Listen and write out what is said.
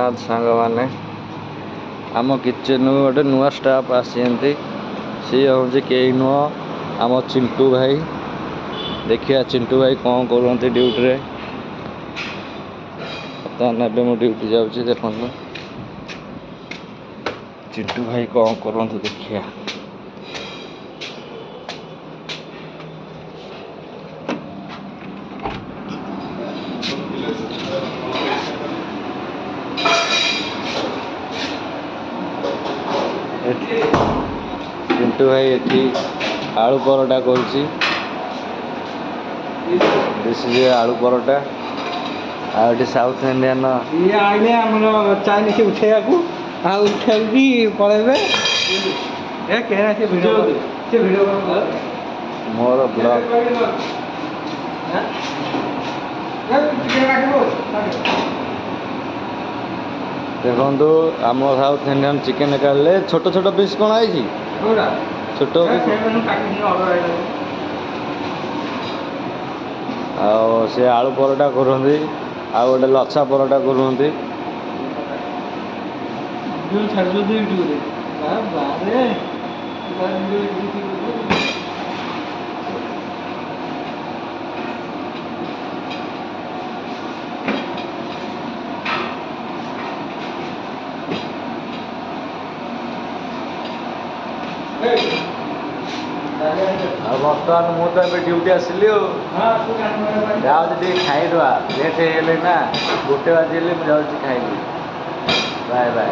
जगन्नाथ सांग मैंने आम किचन गोटे नुआ स्टाफ आसी सी हूँ कई नुह आम चिंटू भाई। देखिए चिंटू भाई कौन करते ड्यूटी रे बर्तमान मु ड्यूटी जाऊँगी। देखो चिंटू भाई कौन करते देखिए। चिंटू भाई एठी आलू परोटा करुच्ची। दिस इज आलू परोटा आउट साउथ इंडियन ये आइले हमर चाइनीज उठेया को आ उठेल भी पळेबे ए केना से वीडियो मोर ब्लॉग देखो आम साउथ इंडियन चिकेन काले छोट छोट पीस कौन आई छोट से आलू परोटा करते आ गोटे लच्छा परोटा करते। बर्तमान मुझे ड्यूटी आसली जाऊँगी खाईदवा लेट हो ना 1 बजे मुझे खाइबी। Bye bye.